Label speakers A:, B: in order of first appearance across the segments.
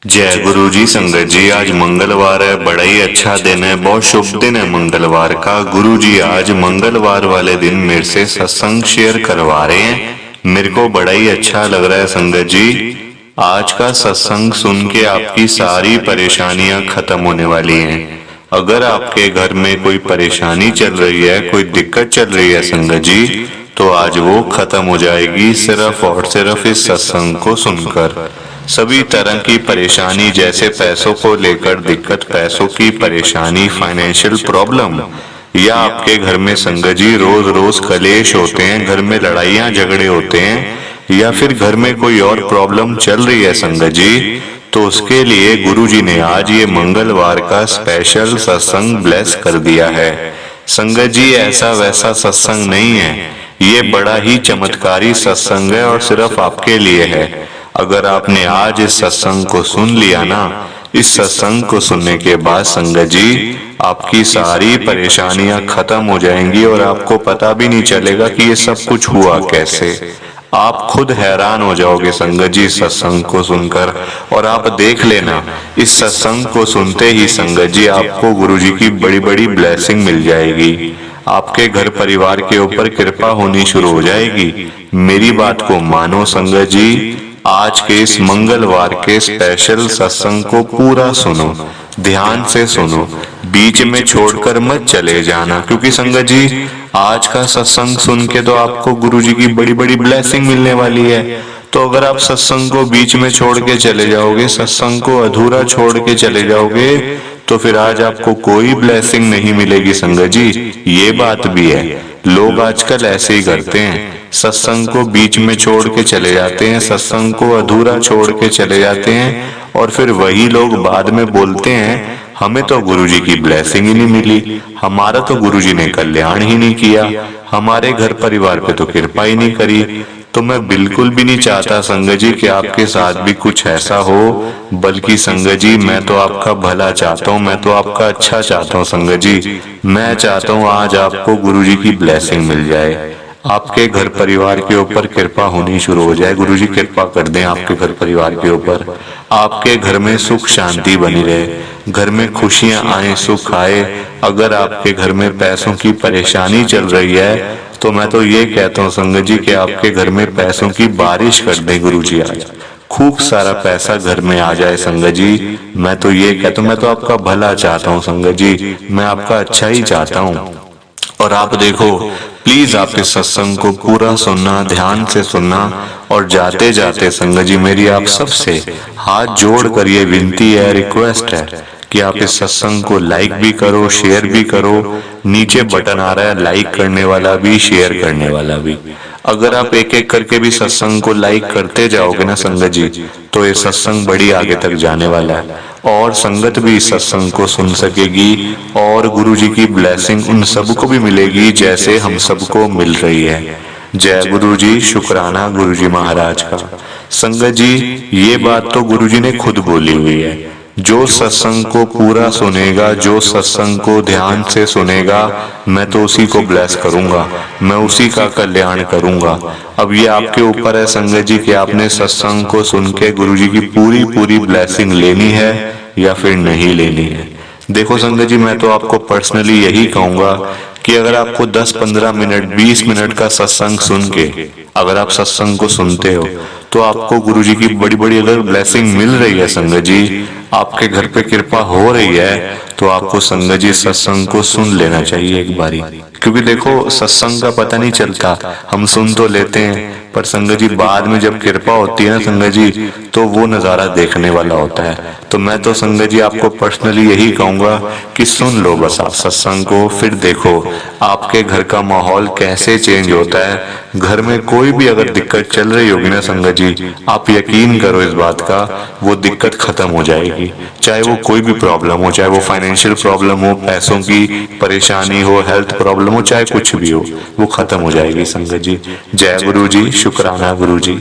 A: जय गुरु जी। संगत जी, आज मंगलवार है, बड़ा ही अच्छा दिन है, बहुत शुभ दिन है मंगलवार का। गुरु जी आज मंगलवार वाले दिन मेरे से सत्संग शेयर करवा रहे हैं। मेरे को बड़ा ही अच्छा लग रहा है संगत जी। आज का सत्संग सुन के आपकी सारी परेशानियां खत्म होने वाली हैं। अगर आपके घर में कोई परेशानी चल रही है, कोई दिक्कत चल रही है संगत जी, तो आज वो खत्म हो जाएगी सिर्फ और सिर्फ इस सत्संग को सुनकर। सभी तरह की परेशानी, जैसे पैसों को लेकर दिक्कत, पैसों की परेशानी, फाइनेंशियल प्रॉब्लम, या आपके घर में संगत जी रोज रोज कलेश होते हैं, घर में लड़ाइयां झगड़े होते हैं, या फिर घर में कोई और प्रॉब्लम चल रही है संगत जी, तो उसके लिए गुरु जी ने आज ये मंगलवार का स्पेशल सत्संग ब्लेस कर दिया है। संगत जी ऐसा वैसा सत्संग नहीं है, ये बड़ा ही चमत्कारी सत्संग है और सिर्फ आपके लिए है। अगर आपने आज इस सत्संग को सुन लिया ना, इस सत्संग को सुनने के बाद संगत जी आपकी सारी परेशानियां खत्म हो जाएंगी और आपको पता भी नहीं चलेगा कि ये सब कुछ हुआ कैसे। आप खुद हैरान हो जाओगे संगत जी सत्संग को सुनकर। और आप देख लेना, इस सत्संग को सुनते ही संगत जी आपको गुरु जी की बड़ी बड़ी ब्लेसिंग मिल जाएगी। आपके घर परिवार के ऊपर कृपा होनी शुरू हो जाएगी। मेरी बात को मानो संगत जी, आज के इस मंगलवार के स्पेशल सत्संग को पूरा सुनो, ध्यान से सुनो, बीच में छोड़कर मत चले जाना, क्योंकि संगत जी आज का सत्संग सुन के तो आपको गुरु जी की बड़ी बड़ी ब्लेसिंग मिलने वाली है। तो अगर आप सत्संग को बीच में छोड़ के चले जाओगे, सत्संग को अधूरा छोड़ के चले जाओगे, तो फिर आज आपको कोई ब्लेसिंग नहीं मिलेगी संगत जी। ये बात भी है, लोग आजकल ऐसे ही करते हैं, सत्संग को बीच में छोड़ के चले जाते हैं, सत्संग को अधूरा छोड़ के चले जाते हैं, और फिर वही लोग बाद में बोलते हैं हमें तो गुरु जी की ब्लेसिंग ही नहीं मिली, हमारा तो गुरु जी ने कल्याण ही नहीं किया, हमारे घर परिवार पे तो कृपा ही नहीं करी। तो मैं बिल्कुल भी नहीं चाहता संगत जी कि आपके साथ भी कुछ ऐसा हो, बल्कि संगत जी मैं तो आपका भला चाहता हूँ, मैं तो आपका अच्छा चाहता हूँ संगत जी। मैं चाहता हूँ आज आपको गुरु जी की ब्लेसिंग मिल जाए, आपके घर परिवार के ऊपर कृपा होनी शुरू हो जाए। गुरु जी कृपा कर दें आपके घर परिवार के ऊपर, आपके घर में सुख शांति बनी रहे, घर में खुशियां आए, सुख आए। अगर आपके घर में पैसों की परेशानी चल रही है, तो मैं तो ये कहता हूँ संगत जी कि आपके घर में पैसों की बारिश कर दें गुरु जी आज, खूब सारा पैसा घर में आ जाए संगत जी। मैं तो ये कहता हूँ, मैं तो आपका भला चाहता हूँ संगत जी, मैं आपका अच्छा ही चाहता हूँ। और आप देखो, प्लीज आप इस सत्संग को पूरा सुनना, ध्यान से सुनना। और जाते जाते संगत जी मेरी आप सबसे हाथ जोड़ कर ये विनती है, रिक्वेस्ट है कि आप इस सत्संग को लाइक भी करो, शेयर भी करो। नीचे बटन आ रहा है लाइक करने वाला भी, शेयर करने वाला भी। अगर आप एक एक करके भी सत्संग को लाइक करते जाओगे ना संगत जी, तो ये सत्संग बड़ी आगे तक जाने वाला है, और संगत भी इस सत्संग को सुन सकेगी, और गुरु जी की ब्लेसिंग उन सबको भी मिलेगी जैसे हम सबको मिल रही है। जय गुरु जी, शुक्राना गुरु जी महाराज का। संगत जी ये बात तो गुरु जी ने खुद बोली हुई है, जो सत्संग को पूरा सुनेगा, जो सत्संग को ध्यान से सुनेगा, मैं तो उसी को ब्लेस करूंगा, मैं उसी का कल्याण करूंगा। अब ये आपके ऊपर है संगत जी कि आपने सत्संग को सुन के गुरु जी की पूरी पूरी ब्लेसिंग लेनी है या फिर नहीं लेनी है। देखो संगत जी मैं तो आपको पर्सनली यही कहूंगा कि अगर आपको 10-15 मिनट 20 मिनट का सत्संग सुन के अगर आप सत्संग को सुनते हो, तो आपको गुरु जी की बड़ी बड़ी अगर ब्लेसिंग मिल रही है संगत जी, आपके घर पे कृपा हो रही है, तो आपको संगत जी सत्संग को सुन लेना चाहिए एक बारी। क्योंकि देखो सत्संग का पता नहीं चलता, हम सुन तो लेते हैं, पर संगत जी बाद में जब कृपा होती है ना संगत जी, तो वो नजारा देखने वाला होता है। तो मैं तो संगत जी आपको पर्सनली यही कहूंगा कि सुन लो बस आप सत्संग को, फिर देखो आपके घर का माहौल कैसे चेंज होता है। घर में कोई भी अगर दिक्कत चल रही होगी ना संगत जी, आप यकीन करो इस बात का, वो दिक्कत खत्म हो जाएगी। चाहे वो कोई भी प्रॉब्लम हो, चाहे वो फाइनेंशियल प्रॉब्लम हो, पैसों की परेशानी हो, हेल्थ प्रॉब्लम हो, चाहे कुछ भी हो, वो खत्म हो जाएगी संगत जी। जय गुरु जी, शुक्राना गुरु जी।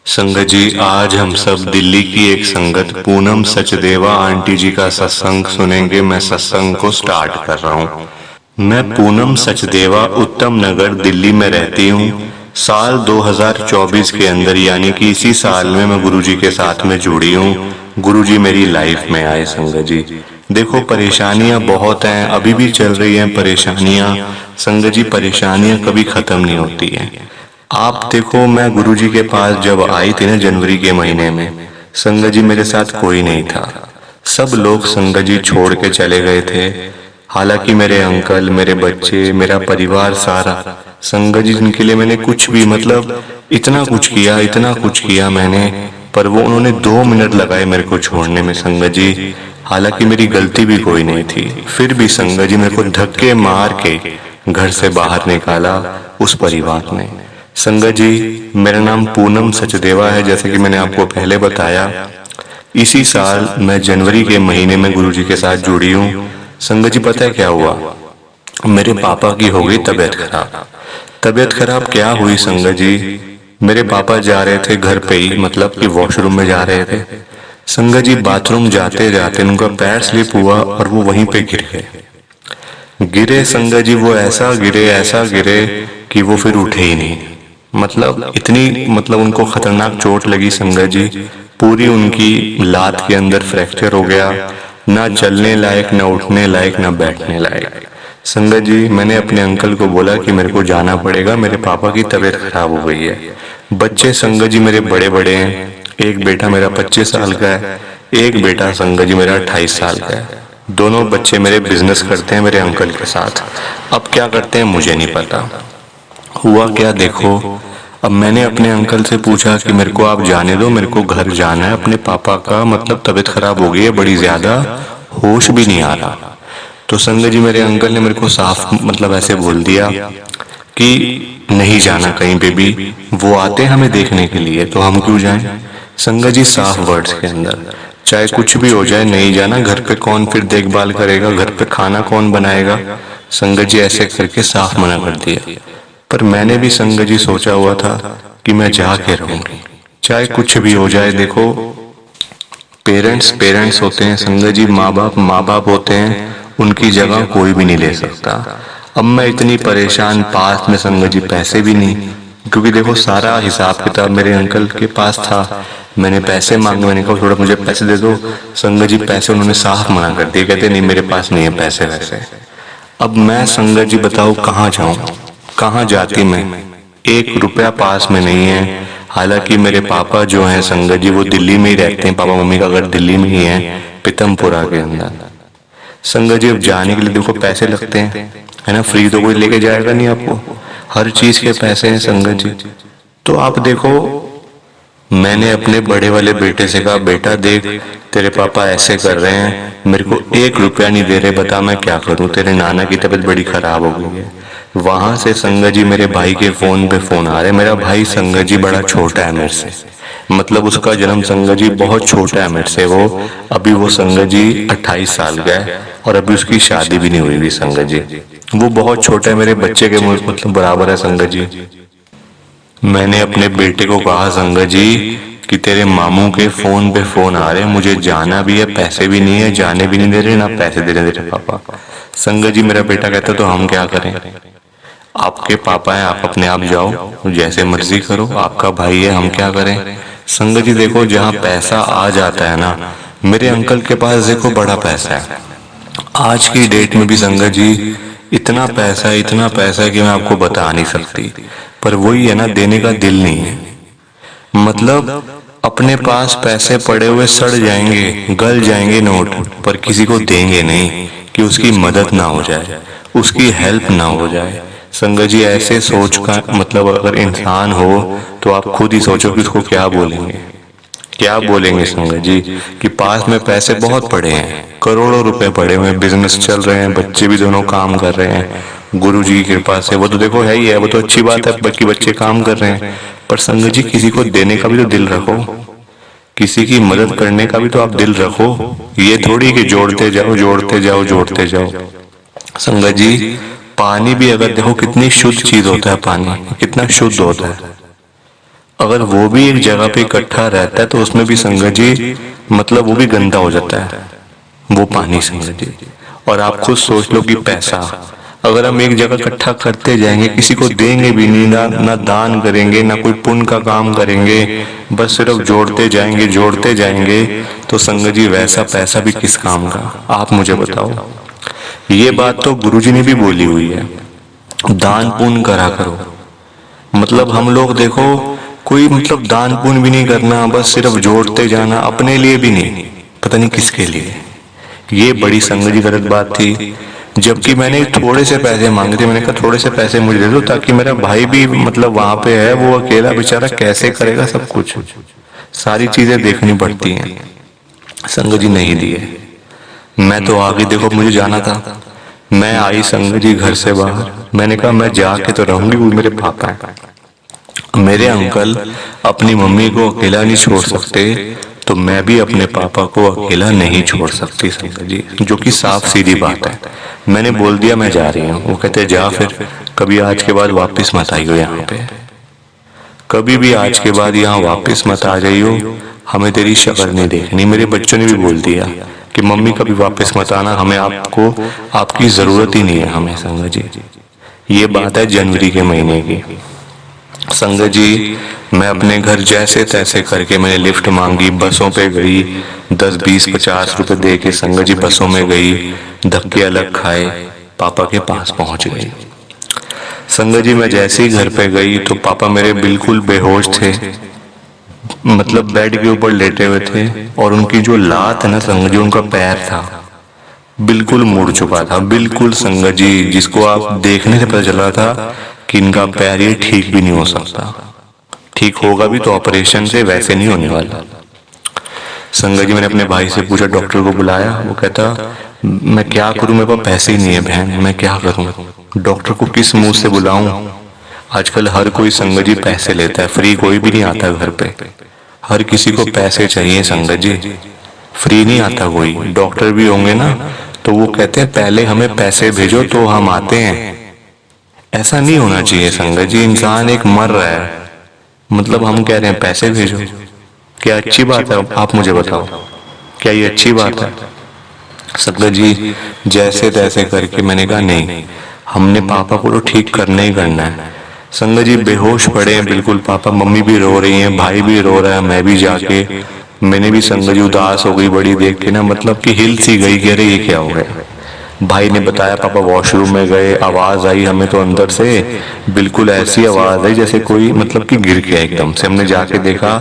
A: संगत जी आज हम सब दिल्ली की एक संगत पूनम सचदेवा आंटी जी का सत्संग सुनेंगे। मैं सत्संग को स्टार्ट कर रहा हूँ। मैं पूनम सचदेवा उत्तम नगर दिल्ली में रहती हूँ। साल 2024 के अंदर यानी कि इसी साल में मैं गुरुजी के साथ में जुड़ी हूँ। गुरुजी मेरी लाइफ में आए संगत जी। देखो परेशानियां बहुत हैं, अभी भी चल रही हैं परेशानियां संगत जी। परेशानियां कभी खत्म नहीं होती हैं। आप देखो मैं गुरुजी के पास जब आई थी ना जनवरी के महीने में, संगत जी मेरे साथ कोई नहीं था। सब लोग संगत जी छोड़ के चले गए थे। हालांकि मेरे अंकल, मेरे बच्चे, मेरा परिवार सारा संगत जी, जिनके लिए मैंने कुछ भी मतलब इतना कुछ किया मैंने, पर वो उन्होंने 2 मिनट लगाए मेरे को छोड़ने में संगत जी। हालांकि मेरी गलती भी कोई नहीं थी, फिर भी संगत जी मेरे को धक्के मार के घर से बाहर निकाला उस परिवार ने। संगत जी मेरा नाम पूनम सचदेवा है, जैसे कि मैंने आपको पहले बताया। इसी साल मैं जनवरी के महीने में गुरुजी के साथ जुड़ी हूँ। संगत जी पता है क्या हुआ, मेरे पापा की हो गई तबीयत खराब। तबीयत खराब क्या हुई संगत जी, मेरे पापा जा रहे थे घर पे ही, मतलब कि वॉशरूम में जा रहे थे संगत जी। बाथरूम जाते जाते उनका पैर स्लिप हुआ और वो वहीं पे गिरे संगत जी। वो ऐसा गिरे कि वो फिर उठे ही नहीं। मतलब इतनी उनको खतरनाक चोट लगी संगत जी। पूरी उनकी लात के अंदर फ्रैक्चर हो गया, ना चलने लायक, ना उठने लायक, ना बैठने लायक। संगत जी मैंने अपने अंकल को बोला कि मेरे को जाना पड़ेगा, मेरे पापा की तबीयत खराब हो गई है। बच्चे संगत जी मेरे बड़े बड़े हैं। एक बेटा मेरा 25 साल का है, एक बेटा संगत जी मेरा 28 साल का है। दोनों बच्चे मेरे बिजनेस करते हैं मेरे अंकल के साथ। अब क्या करते हैं मुझे नहीं पता। हुआ क्या देखो, अब मैंने अपने अंकल से पूछा कि मेरे को आप जाने दो, मेरे को घर जाना है। अपने पापा का तबीयत खराब हो गई है बड़ी ज्यादा, होश भी नहीं आ रहा। तो संगत जी मेरे अंकल ने मेरे को साफ ऐसे बोल दिया कि नहीं जाना कहीं पे भी, वो आते हैं हमें देखने के लिए तो हम क्यों जाएं। संगत जी साफ वर्ड्स के अंदर, चाहे कुछ भी हो जाए नहीं जाना, घर पे कौन फिर देखभाल करेगा, घर पे खाना कौन बनाएगा। संगत जी ऐसे करके साफ मना कर दिया। पर मैंने भी संगत जी सोचा हुआ था कि मैं जाके रहूंगी, चाहे कुछ भी हो जाए। देखो पेरेंट्स होते हैं संगत जी, माँ बाप होते हैं, उनकी जगह कोई भी नहीं ले सकता। अब मैं इतनी परेशान, पास में संगत जी पैसे भी नहीं, क्योंकि देखो सारा हिसाब किताब मेरे अंकल के पास था। मैंने पैसे मांगे, मैंने कहा थोड़ा मुझे पैसे दे दो। संगत जी पैसे उन्होंने साफ मना कर दिए, कहते नहीं मेरे पास नहीं है पैसे वैसे। अब मैं संगत जी बताओ कहाँ जाऊं, कहाँ जाती मैं, 1 रुपया पास में नहीं है। हालांकि मेरे पापा जो हैं संगत जी वो दिल्ली में ही रहते हैं, पापा मम्मी का घर दिल्ली में ही है, पीतमपुरा के अंदर। संगत जी अब जाने के लिए देखो पैसे लगते हैं, है ना, फ्री तो कोई लेके जाएगा नहीं आपको, हर चीज के पैसे हैं संगत जी। तो आप देखो मैंने अपने बड़े वाले बेटे से कहा, बेटा देख तेरे पापा ऐसे कर रहे हैं, मेरे को 1 रुपया नहीं दे रहे, बता मैं क्या करूं, तेरे नाना की तबीयत बड़ी खराब हो गई है। वहां से संगत जी मेरे भाई के फोन पे फोन आ रहे। मेरा भाई संगत जी बड़ा छोटा है मेरे से, उसका जन्म संगत जी बहुत छोटा है मेरे से। वो अभी वो संगत जी 28 साल का है और अभी उसकी शादी भी नहीं हुई भी संगत जी। वो बहुत छोटा है, मेरे बच्चे के बराबर है संगत जी। मैंने अपने बेटे को कहा संगत जी कि तेरे मामू के फोन पे फोन आ रहे, मुझे जाना भी है, पैसे भी नहीं है, जाने भी नहीं दे रहे, ना पैसे दे रहे तेरे पापा। संगत जी मेरा बेटा कहता तो हम क्या करें, आपके पापा हैं, आप अपने आप जाओ, जैसे मर्जी करो, आपका भाई है, हम क्या करें। संगत जी देखो जहाँ पैसा आ जाता है ना, मेरे अंकल के पास देखो बड़ा पैसा है। आज की डेट में भी संगत जी इतना पैसा है कि मैं आपको बता नहीं सकती। पर वही है ना, देने का दिल नहीं है। अपने पास पैसे पड़े हुए सड़ जाएंगे, गल जाएंगे नोट, पर किसी को देंगे नहीं कि उसकी मदद ना हो जाए, उसकी हेल्प ना हो जाए। संगत जी ऐसे सोच का अगर इंसान हो तो आप खुद ही सोचो कि उसको क्या बोलेंगे संगत जी कि पास में पैसे बहुत पड़े हैं, करोड़ों रुपए पड़े हुए हैं, बिजनेस चल रहे हैं, बच्चे भी दोनों काम कर रहे हैं, गुरु जी की कृपा से। वो तो देखो है ही है, वो तो अच्छी बात है, बाकी बच्चे काम कर रहे हैं, पर संगत जी किसी को देने का भी तो दिल रखो, किसी की मदद करने का भी तो आप दिल रखो। ये थोड़ी कि जोड़ते जाओ। संगत जी पानी भी अगर देखो कितनी शुद्ध चीज होता है, पानी कितना शुद्ध होता है, अगर वो भी एक जगह पे इकट्ठा रहता है तो उसमें भी संगत जी वो भी गंदा हो जाता है वो पानी संगत जी। और आप खुद सोच लो कि पैसा,
B: अगर हम एक जगह इकट्ठा करते जाएंगे, किसी को देंगे भी नहीं, ना दान करेंगे, ना कोई पुण्य का काम करेंगे, बस सिर्फ जोड़ते जाएंगे, तो संगत जी वैसा पैसा भी किस काम का? आप मुझे बताओ। ये बात तो गुरुजी ने भी बोली हुई है, दान पुण्य करा करो। मतलब हम लोग देखो, कोई मतलब दान पुण्य भी नहीं करना, बस सिर्फ जोड़ते जाना, अपने लिए भी नहीं, पता नहीं किसके लिए। ये बड़ी संगत जी गलत बात थी। जबकि मैंने थोड़े से पैसे मांगे थे, मैंने कहा थोड़े से पैसे मुझे दे दो, ताकि मेरा भाई भी मतलब वहां पे है, वो अकेला बेचारा कैसे करेगा सब कुछ, सारी चीजें देखनी पड़ती हैं। संगत जी नहीं दिए। मैं तो आगे देखो, मुझे जाना था, मैं आई संगत जी घर से बाहर, मैंने कहा मैं जाके तो रहूंगी, वो मेरे पापा है, मेरे अंकल अपनी मम्मी को अकेला नहीं छोड़ सकते, तो मैं भी अपने पापा को अकेला नहीं छोड़ सकती संगत जी, जो कि साफ सीधी बात है। मैंने बोल दिया मैं जा रही हूँ। वो कहते जा, फिर कभी आज के बाद वापस मत आइयो यहाँ पे, कभी भी आज के बाद यहाँ वापस मत आ जाइयो, हमें तेरी शक्ल नहीं देखनी। मेरे बच्चों ने भी बोल दिया कि मम्मी कभी वापस मत आना, हमें आपको आपकी जरूरत ही नहीं है हमें संगत जी। ये बात है जनवरी के महीने की। संगत जी मैं अपने घर जैसे तैसे करके मैंने लिफ्ट मांगी, बसों पे गई, 10 20 50 रुपए दे के संगत जी बसों में गई, धक्के अलग खाए, पापा के पास पहुंच गई। संगत जी मैं जैसे ही घर पे गई तो पापा मेरे बिल्कुल बेहोश थे, मतलब बेड के ऊपर लेटे हुए थे, और उनकी जो लात है ना संगत जी, उनका पैर था बिल्कुल मुड़ चुका था, बिल्कुल संगत जी, जिसको आप देखने से पता चला था कि इनका पैर ये ठीक भी नहीं हो सकता, ठीक होगा भी तो ऑपरेशन से, वैसे नहीं होने वाला। संगत जी मैंने अपने भाई से पूछा, डॉक्टर को बुलाया, वो कहता मैं क्या करूं, मेरे पास पैसे ही नहीं है बहन, मैं क्या करूं, डॉक्टर को किस मुंह से बुलाऊं। आजकल हर कोई संगत जी पैसे लेता है, फ्री कोई भी नहीं आता घर पे, हर किसी को पैसे चाहिए संगत जी, फ्री नहीं आता कोई। डॉक्टर भी होंगे ना तो वो कहते हैं पहले हमें पैसे भेजो तो हम आते हैं। ऐसा नहीं होना चाहिए संगत जी, इंसान एक मर रहा है, मतलब हम कह रहे हैं पैसे भेजो, क्या अच्छी बात है? आप मुझे बताओ, क्या ये अच्छी बात है? संगत जी जैसे तैसे करके मैंने कहा नहीं, हमने पापा को तो ठीक करना ही करना है। संगत जी बेहोश पड़े हैं बिल्कुल पापा, मम्मी भी रो रही हैं, भाई भी रो रहा है, मैं भी जाके, मैंने भी संगत जी उदास हो गई बड़ी देख के ना, मतलब कि हिल सी गई कि अरे ये क्या हो गया। भाई ने बताया पापा वॉशरूम में गए, आवाज आई हमें तो अंदर से, बिल्कुल ऐसी आवाज आई जैसे कोई मतलब कि गिर गया एकदम से। हमने जाके देखा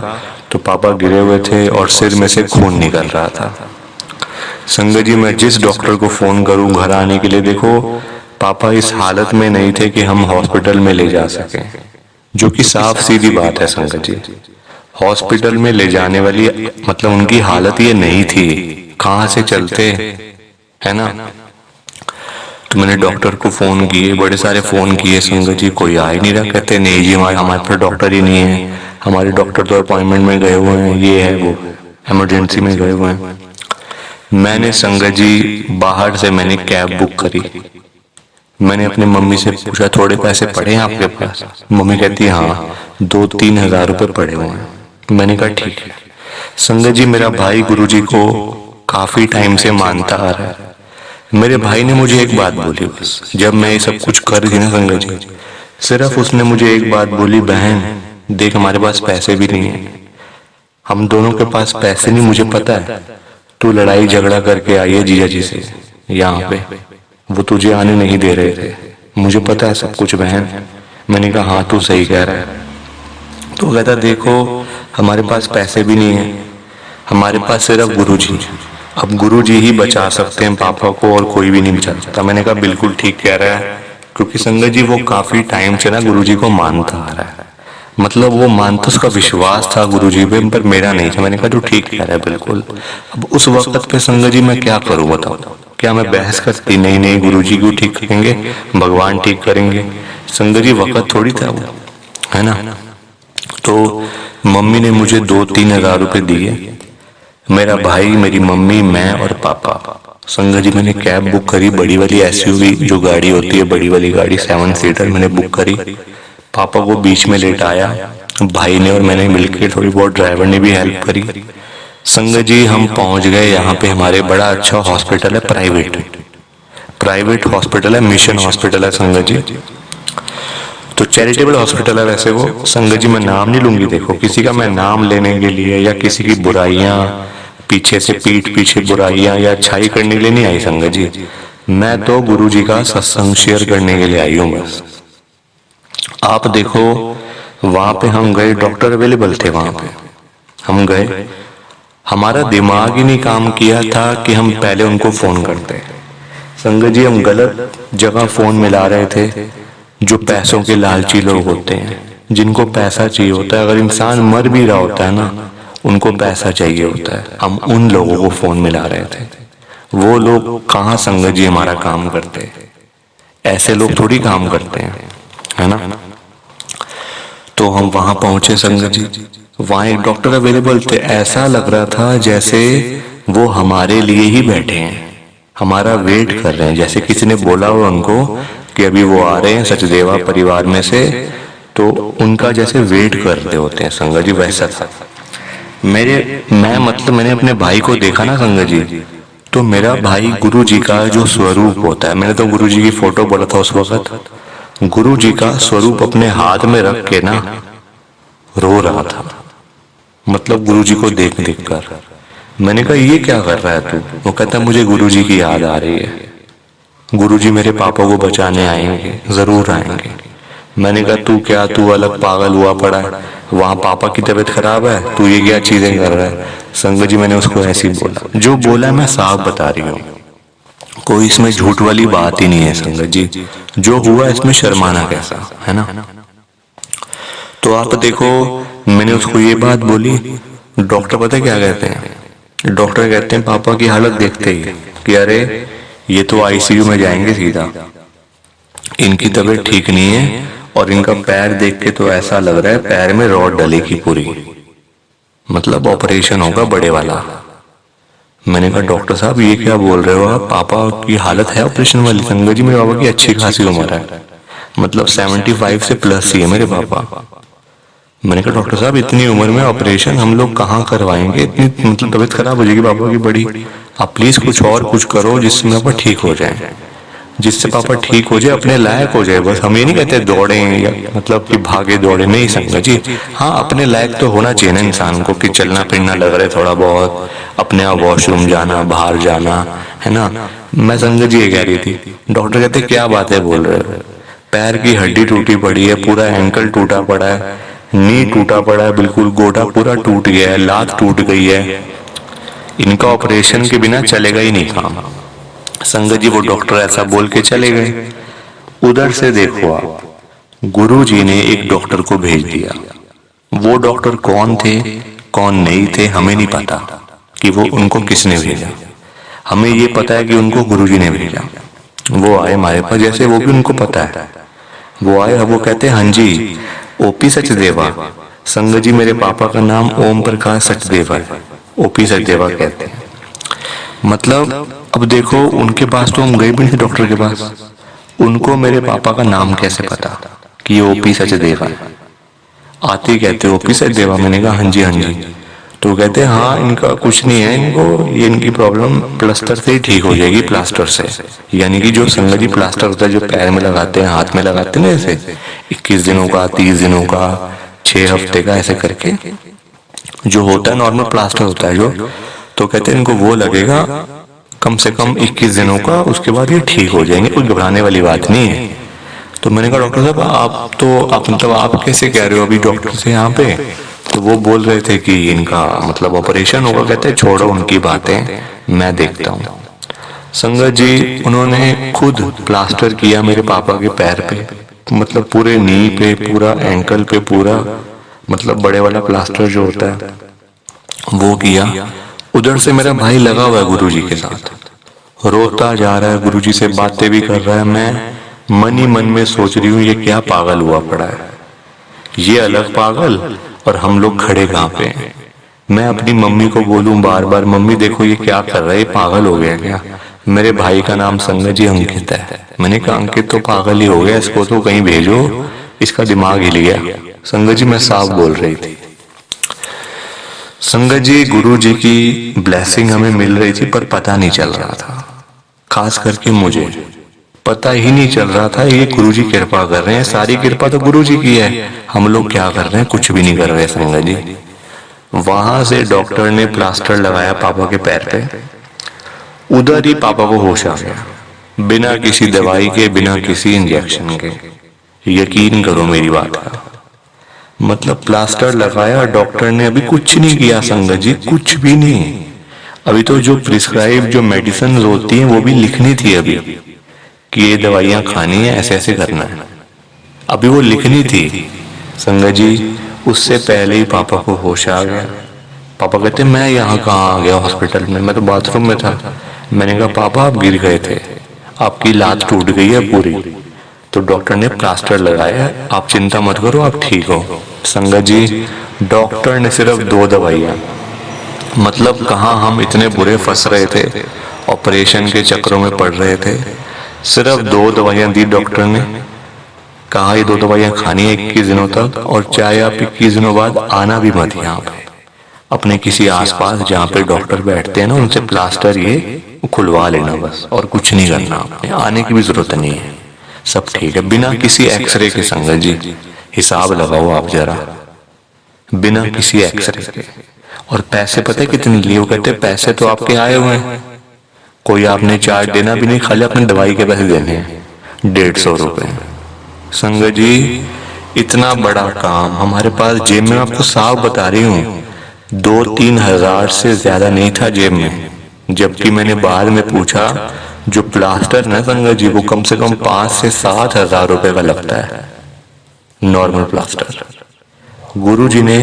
B: तो पापा गिरे हुए थे और सिर में से खून निकल रहा था। संगत जी मैं जिस डॉक्टर को फोन करूं घर आने के लिए, देखो पापा इस हालत में नहीं थे कि हम हॉस्पिटल में ले जा सके, जो कि साफ सीधी बात है संगत जी, हॉस्पिटल में ले जाने वाली मतलब उनकी हालत ये नहीं थी, कहाँ से चलते, है ना। तो मैंने डॉक्टर को फोन किए, बड़े सारे फोन किए संगत जी, कोई आ ही नहीं रहा। कहते नहीं जी हमारे पास डॉक्टर ही नहीं है, हमारे डॉक्टर तो अपॉइंटमेंट में गए हुए हैं, ये है वो इमरजेंसी में गए हुए हैं। मैंने संगत जी बाहर से मैंने कैब बुक करी, मैंने अपनी मम्मी से पूछा थोड़े पैसे पड़े हैं आपके पास? मम्मी कहती है हाँ 2-3 हजार रुपए पड़े हुए हैं। मैंने कहा ठीक है। संगत जी मेरा भाई गुरुजी को काफी टाइम से मानता आ रहा है, मेरे भाई ने मुझे एक बात बोली बस, जब मैं ये सब कुछ कर रही थी ना संगत जी, सिर्फ उसने मुझे एक बात बोली, बहन देख हमारे पास पैसे भी नहीं है, हम दोनों के पास पैसे नहीं, मुझे पता है तू लड़ाई झगड़ा करके आई है जीजा जी से यहाँ पे, वो तुझे आने नहीं दे रहे थे, मुझे पता है सब कुछ बहन। मैंने कहा हाँ तू सही कह रहा है। तो कहता देखो हमारे पास पैसे भी नहीं है, हमारे पास सिर्फ गुरुजी, अब गुरुजी ही बचा सकते हैं पापा को और कोई भी नहीं बचा सकता। मैंने कहा बिल्कुल ठीक कह रहा है, क्योंकि संगत जी वो काफी टाइम से ना गुरुजी को मानता आ रहा है, मतलब वो मानता, उसका विश्वास था गुरुजी पे, पर मेरा नहीं था। मैंने कहा तू ठीक कह रहा है बिल्कुल। अब उस वक्त पे संगत जी मैं क्या करूं बताओ, क्या मैं बहस करती? नहीं नहीं गुरुजी क्यों ठीक करेंगे, भगवान ठीक करेंगे। संगत जी वक्त थोड़ी था वो, है ना। तो मम्मी ने मुझे 2-3 हजार रुपए दिए, मेरा भाई मेरी मम्मी मैं और पापा। संगत जी मैंने कैब बुक करी, बड़ी वाली एसयूवी जो गाड़ी होती है, बड़ी वाली गाड़ी 7 सीटर मैंने बुक करी, पापा को बीच में लेटाया, भाई ने और मैंने मिलकर, थोड़ी बहुत ड्राइवर ने भी हेल्प करी। संगत जी हम पहुंच गए यहाँ पे, हमारे बड़ा अच्छा हॉस्पिटल है प्राइवेट, प्राइवेट हॉस्पिटल है, मिशन हॉस्पिटल है संगत जी। तो चैरिटेबल हॉस्पिटल है वैसे वो। संगत जी मैं नाम नहीं लूंगी, देखो किसी का मैं नाम लेने के लिए या किसी की बुराइयां पीछे से पीठ पीछे बुराइयां या अच्छाई करने के लिए नहीं आई संगत जी। मैं तो गुरु जी का सत्संग शेयर करने के लिए आई हूँ बस। आप देखो वहां पे हम गए, डॉक्टर अवेलेबल थे वहां पे, हम गए, हमारा दिमाग ही नहीं काम किया था कि हम पहले उनको फोन करते। संगत जी हम गलत जगह फोन मिला रहे थे। जो पैसों के लालची लोग होते हैं, जिनको पैसा चाहिए होता है, अगर इंसान मर भी रहा होता है ना, उनको पैसा चाहिए होता है, हम उन लोगों को फोन मिला रहे थे। वो लोग कहाँ संगत जी हमारा काम करते, ऐसे लोग थोड़ी काम करते हैं, है ना। तो हम वहां पहुंचे संगत जी, वहां एक डॉक्टर अवेलेबल थे। ऐसा लग रहा था जैसे वो हमारे लिए ही बैठे हैं, हमारा वेट कर रहे हैं, जैसे किसी ने बोला हो उनको कि अभी वो आ रहे हैं सचदेवा परिवार में से, तो उनका जैसे वेट कर रहे होते हैं संगत जी, वैसा था। मैंने अपने भाई को देखा ना संगत जी, तो मेरा भाई गुरु जी का जो स्वरूप होता है, मैंने तो गुरु जी की फोटो बोला था उस वक्त, गुरु जी का स्वरूप अपने हाथ में रख के ना रो रहा था, मतलब गुरु जी को देख देख कर। मैंने कहा ये क्या कर रहा है तू? वो कहता मुझे गुरु जी की याद आ रही है, गुरुजी मेरे पापा को बचाने आएंगे, जरूर आएंगे। मैंने कहा तू क्या, तू अलग पागल हुआ पड़ा है, वहां पापा की तबीयत खराब है, तू ये क्या चीजें कर रहा है। संगत जी मैंने उसको ऐसे ही बोला, जो बोला मैं साफ बता रही हूँ, कोई इसमें झूठ वाली बात ही नहीं है संगत जी। जो हुआ इसमें शर्माना कैसा, है ना। तो आप देखो मैंने उसको ये बात बोली, डॉक्टर पता क्या कहते हैं, डॉक्टर कहते हैं पापा की हालत देखते ही कि अरे ये तो आईसीयू में जाएंगे सीधा, इनकी तबीयत ठीक नहीं है, और इनका पैर देख के तो ऐसा लग रहा है पैर में रॉड डलेगी पूरी, मतलब ऑपरेशन होगा बड़े वाला। मैंने कहा डॉक्टर साहब ये क्या बोल रहे हो आप, पापा की हालत है ऑपरेशन वाली। संगत जी मेरे पापा की अच्छी खासी उम्र है, मतलब 75 से प्लस ही है मेरे पापा। मैंने कहा डॉक्टर साहब इतनी उम्र में ऑपरेशन हम लोग कहाँ करवाएंगे, इतनी मतलब तबीयत खराब हो जाएगी पापा की बड़ी, आप प्लीज कुछ करो जिससे पापा ठीक हो जाए, जिससे पापा ठीक हो जाए, अपने लायक हो जाए। बस हम ये नहीं कहते दौड़े या मतलब कि भागे दौड़े, नहीं संगत जी, हाँ अपने लायक तो होना चाहिए ना इंसान को, कि चलना फिरना लग रहा है थोड़ा बहुत, अपने आप वॉशरूम जाना, बाहर जाना, है ना। मैं संगत जी ये कह रही थी, डॉक्टर कहते क्या बातें बोल रहे हो, पैर की हड्डी टूटी पड़ी है, पूरा एंकल टूटा पड़ा है, नी टूटा पड़ा है, बिल्कुल गोटा पूरा टूट गया है, लात टूट गई है, इनका ऑपरेशन के बिना चलेगा ही नहीं काम। संगत जी वो डॉक्टर ऐसा बोल के चले गए। उधर से देखो आप, गुरु जी ने एक डॉक्टर को भेज दिया। वो डॉक्टर कौन थे कौन नहीं थे हमें नहीं पता कि वो उनको किसने भेजा, हमें ये पता है कि उनको गुरु जी ने भेजा। वो आए हमारे पास, जैसे वो भी उनको पता है, वो आए, वो कहते हाँ जी ओपी सचदेवा। संगत जी मेरे पापा का नाम ओम प्रकाश सचदेवा है, ओपी सचदेवा कहते हैं। मतलब अब देखो उनके पास तो हम गए भी नहीं डॉक्टर के पास, उनको मेरे पापा का नाम कैसे पता कि ये ओपी सचदेवा है। आते ही कहते ओपी सचदेवा, मैंने कहा हाँ जी। तो कहते हाँ इनका कुछ नहीं है, इनको ये इनकी प्रॉब्लम प्लास्टर से ही ठीक हो जाएगी, प्लास्टर से, यानी कि जो संगत जी प्लास्टर होता है जो पैर में लगाते हैं, हाथ में लगाते हैं ना, ऐसे 21 दिनों का, 30 दिनों का, 6 हफ्ते का, ऐसे करके जो होता है नॉर्मल प्लास्टर होता है जो, तो कहते हैं इनको वो लगेगा कम से कम 21 दिनों का, उसके बाद ये ठीक हो जाएंगे, कोई घबराने वाली बात नहीं है। तो मैंने कहा डॉक्टर साहब आप मतलब आप कैसे कह रहे हो अभी डॉक्टर से यहाँ पे, तो वो बोल रहे थे कि इनका मतलब ऑपरेशन होगा। कहते छोड़ो उनकी बातें, मैं देखता हूँ। संगत जी उन्होंने खुद प्लास्टर किया मेरे पापा के पैर पे, मतलब पूरे नी पे, पूरा एंकल पे, पूरा मतलब बड़े वाला प्लास्टर जो होता है वो किया। उधर से मेरा भाई लगा हुआ है गुरुजी के साथ, रोता जा रहा है, गुरुजी से बातें भी कर रहा है। मैं मन ही मन में सोच रही हूँ ये क्या पागल हुआ पड़ा है, ये अलग पागल और हम लोग खड़े कहाँ पे हैं। मैं अपनी मम्मी को बोलूं बार बार, मम्मी देखो ये क्या कर रहा है, ये पागल हो गया क्या। मेरे भाई का नाम संगत जी अंकित है। मैंने कहा अंकित तो पागल ही हो गया, इसको तो कहीं भेजो, इसका दिमाग हिल गया। संगत जी मैं साफ बोल रही थी। संगत जी गुरु जी की ब्लेसिंग हमें मिल रही थी पर पता नहीं चल रहा था। खास करके मुझे पता ही नहीं चल रहा था ये गुरुजी कृपा कर रहे हैं, सारी कृपा तो गुरुजी की है, हम लोग क्या कर रहे हैं, कुछ भी नहीं कर रहे संगत जी। वहां से डॉक्टर ने प्लास्टर लगाया पापा के पैर पे, उधर ही पापा को होश आ गया, बिना किसी दवाई के, बिना किसी इंजेक्शन के। यकीन करो मेरी बात का, मतलब प्लास्टर लगाया डॉक्टर ने, अभी कुछ नहीं किया संगत जी, कुछ भी नहीं। अभी तो जो प्रिस्क्राइब जो मेडिसिन होती हैं वो भी लिखनी थी अभी, कि ये दवाइयां खानी है, ऐसे ऐसे करना है, अभी वो लिखनी थी संगत जी। उससे पहले ही पापा को होश आ गया। पापा कहते मैं यहाँ कहाँ आ गया हॉस्पिटल में, मैं तो बाथरूम में था। मैंने कहा पापा आप गिर गए थे, आपकी लात टूट गई है पूरी। तो डॉक्टर ने प्लास्टर लगाया, आप चिंता मत करो, आप ठीक हो। संगत जी डॉक्टर ने सिर्फ 2 दवाइयां, मतलब कहाँ हम इतने बुरे फंस रहे थे, ऑपरेशन के चक्रों में पड़ रहे थे, सिर्फ 2 दवाइयां दी डॉक्टर ने। कहा ये 2 दवाइयां खानी है 21 दिनों तक, और चाहे आप 21 दिनों बाद आना भी मत यहाँ पे, अपने किसी आसपास जहाँ पे डॉक्टर बैठते हैं ना, उनसे प्लास्टर ये खुलवा लेना बस, और कुछ नहीं करना, आपने आने की भी जरूरत नहीं है, सब ठीक है। बिना किसी एक्सरे के संगत जी, हिसाब लगाओ आप जरा, बिना किसी एक्सरे के। और पैसे पता है कितने लिए? वो कहते पैसे तो आपके आए हुए हैं, कोई आपने चार्ज देना भी नहीं, खाली अपने दवाई के पैसे देने हैं, 150 रुपए। संगत जी इतना बड़ा काम हमारे पास जेब में, आपको साफ बता रही हूँ 2-3 हजार से ज्यादा नहीं था जेब में। जबकि मैंने बाद में पूछा, जो प्लास्टर ना संगत जी वो कम से कम 5 से 7 हजार रुपए का लगता है, नॉर्मल प्लास्टर। गुरुजी ने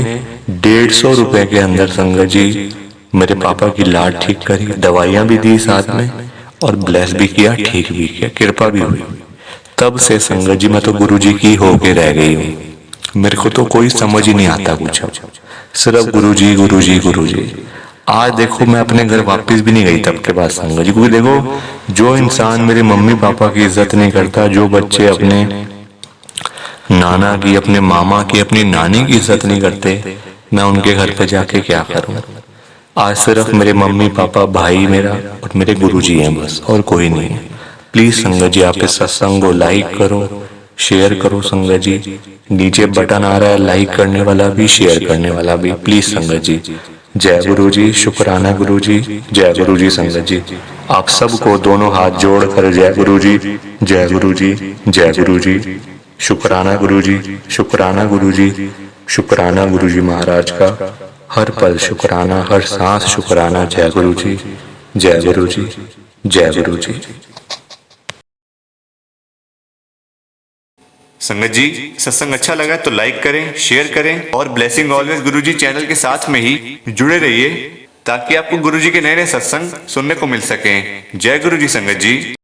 B: 150 रुपए के अंदर संगत जी मेरे पापा की लात ठीक करी, दवाइयां भी दी साथ में, और ब्लेस भी किया, ठीक भी किया, कृपा भी हुई। तब से संगत जी मैं तो गुरुजी की होके रह गई हूँ। मेरे को तो कोई समझ ही नहीं आता कुछ, सिर्फ गुरुजी गुरुजी गुरुजी। आज देखो मैं अपने घर वापस भी नहीं गई तब के बाद संगत जी, क्योंकि देखो जो इंसान मेरे मम्मी पापा की इज्जत नहीं करता, जो बच्चे अपने नाना की, अपने मामा की, अपनी नानी की इज्जत नहीं करते, मैं उनके घर पे जाके क्या करूं। आज सिर्फ मेरे मम्मी पापा, भाई मेरा और मेरे गुरुजी हैं बस, और कोई नहीं है। प्लीज संगत जी आप इस सत्संग को लाइक करो, शेयर करो संगत जी। नीचे बटन आ रहा है लाइक करने वाला भी, शेयर करने वाला भी, प्लीज संगत जी। जय गुरु जी, शुक्राना गुरु जी, जय गुरु जी। संगत जी आप सबको दोनों हाथ जोड़कर जय गुरु जी, जय गुरु जी, जय गुरु जी। शुक्राना गुरु जी, शुक्राना गुरु जी, शुक्राना गुरु जी महाराज का, हर पल शुक्राना, हर सांस शुक्राना। जय गुरु जी, जय गुरु जी, जय गुरु जी।
A: संगत जी सत्संग अच्छा लगा तो लाइक करें, शेयर करें, और ब्लेसिंग ऑलवेज गुरुजी चैनल के साथ में ही जुड़े रहिए, ताकि आपको गुरुजी के नए नए सत्संग सुनने को मिल सकें। जय गुरु जी संगत जी।